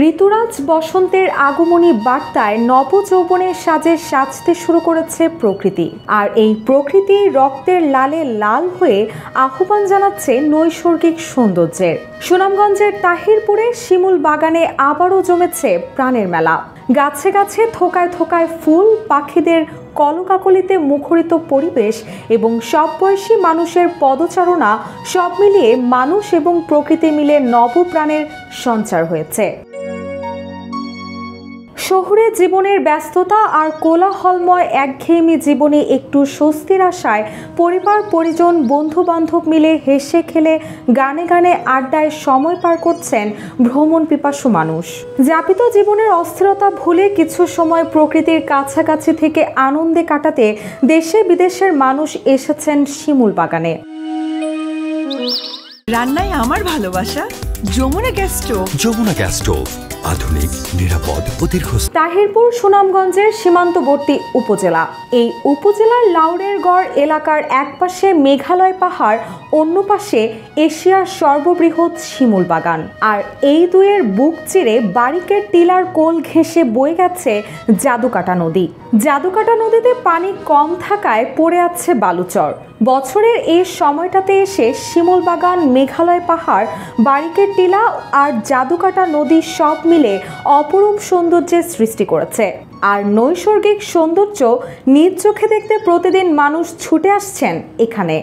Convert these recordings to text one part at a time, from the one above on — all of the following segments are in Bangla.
ঋতুরাজ বসন্তের আগমনী বার্তায় নবযৌবনের সাজে সাজতে শুরু করেছে প্রকৃতি। আর এই প্রকৃতি রক্তের লালে লাল হয়ে আহ্বান জানাচ্ছে নৈসর্গিক সৌন্দর্যের। সুনামগঞ্জের তাহিরপুরে শিমুল বাগানে আবারও জমেছে প্রাণের মেলা। গাছে গাছে থোকায় থোকায় ফুল, পাখিদের কলকাকলিতে মুখরিত পরিবেশ এবং সব বয়সী মানুষের পদচারণা, সব মিলিয়ে মানুষ এবং প্রকৃতি মিলে নবপ্রাণের সঞ্চার হয়েছে। শহুরে জীবনের ব্যস্ততা আর কোলাহলময় একঘেয়েমি জীবনে একটু স্বস্তির আশায় পরিবার পরিজন বন্ধু বান্ধব মিলে হেসে খেলে গানে গানে আড্ডায় সময় পার করছেন ভ্রমণ পিপাসু মানুষ। যাপিত জীবনের অস্থিরতা ভুলে কিছু সময় প্রকৃতির কাছাকাছি থেকে আনন্দে কাটাতে দেশে বিদেশের মানুষ এসেছেন শিমুল বাগানে। রান্নায় আমার ভালোবাসা Jamuna gas stove. Jamuna gas stove, আধুনিক, নিরাপদ ও দীর্ঘস্থায়ী। তাহিরপুর সুনামগঞ্জের সীমান্তবর্তী উপজেলা। এই উপজেলার লাউড়ের গড় এলাকার একপাশে মেঘালয় পাহাড়, অন্য পাশে এশিয়ার সর্ববৃহৎ শিমুল বাগান। আর এই দুয়ের বুক চিরে বারিকের টিলার কোল ঘেঁষে বয়ে গেছে জাদুকাটা নদী। জাদুকাটা নদীতে পানি কম থাকায় পড়ে আছে বালুচর। বছরের এই সময়টাতে এসে শিমুল বাগান, মেঘালয় পাহাড়, বারিকের টিলা আর জাদুকাটা নদী সব মিলে অপরূপ সৌন্দর্যের সৃষ্টি করেছে। আর নৈসর্গিক সৌন্দর্য নিজ চোখে দেখতে প্রতিদিন মানুষ ছুটে আসছেন এখানে।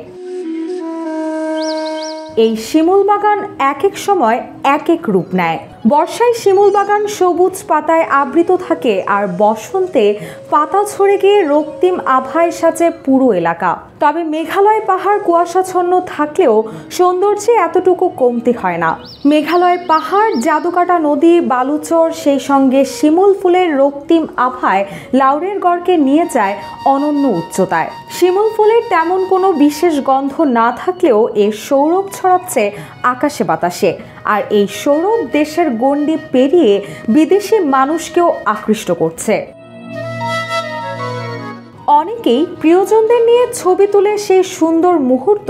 এই শিমুল বাগান এক এক সময় এক এক রূপ নেয়। বর্ষায় শিমুল বাগান সবুজ পাতায় আবৃত থাকে, আর বসন্তে পাতা ঝরে গিয়ে রক্তিম আভায় সাজে পুরো এলাকা। তবে মেঘালয় পাহাড় কুয়াশাচ্ছন্ন থাকলেও সৌন্দর্যে এতটুকু কমতি হয় না। মেঘালয় পাহাড়, জাদুকাটা নদী, বালুচর, সেই সঙ্গে শিমুল ফুলের রক্তিম আভায় লাউড়ের গড়কে নিয়ে যায় অনন্য উচ্চতায়। শিমুল ফুলের তেমন কোনো বিশেষ গন্ধ না থাকলেও এর সৌরভ ছড়াচ্ছে আকাশে বাতাসে। আর এই সৌরভ দেশের গণ্ডি পেরিয়ে বিদেশি মানুষকেও আকৃষ্ট করছে। অনেকেই প্রিয়জনদের নিয়ে ছবি তুলে সেই সুন্দর মুহূর্ত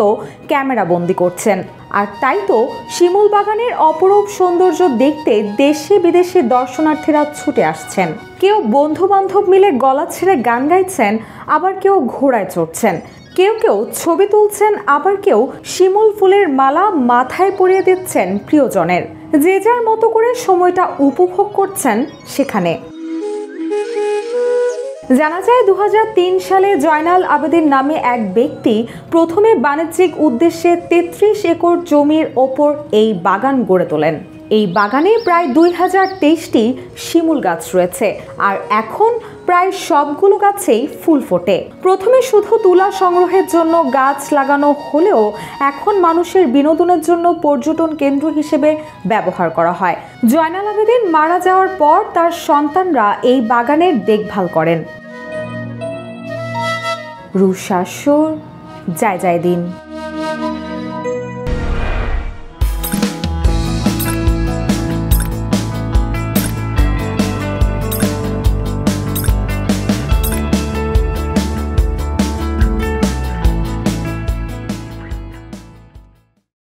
ক্যামেরা বন্দি করছেন। আর তাই তো শিমুল বাগানের অপরূপ সৌন্দর্য দেখতে দেশে বিদেশে দর্শনার্থীরা ছুটে আসছেন। কেউ বন্ধু বান্ধব মিলে গলা ছেড়ে গান গাইছেন, আবার কেউ ঘোড়ায় চড়ছেন, কেউ কেউ ছবি তুলছেন, আবার কেউ শিমুল ফুলের মালা মাথায় পরিয়ে দিচ্ছেন প্রিয়জনের। যে যার মতো করে সময়টা উপভোগ করছেন সেখানে। জানা যায় 2003 সালে জয়নাল আবেদিন নামে এক ব্যক্তি প্রথমে বাণিজ্যিক উদ্দেশ্যে 33 একর জমির ওপর এই বাগান গড়ে তোলেন। এই বাগানে প্রায় 2023টি শিমুল গাছ রয়েছে, আর এখন প্রায় সবগুলো গাছেই ফুল ফোটে। প্রথমে শুধু তুলা সংগ্রহের জন্য গাছ লাগানো হলেও এখন মানুষের বিনোদনের জন্য পর্যটন কেন্দ্র হিসেবে ব্যবহার করা হয়। জয়নাল আবেদিন মারা যাওয়ার পর তার সন্তানরা এই বাগানের দেখভাল করেন। রুশাসুর, জয় জয় দিন।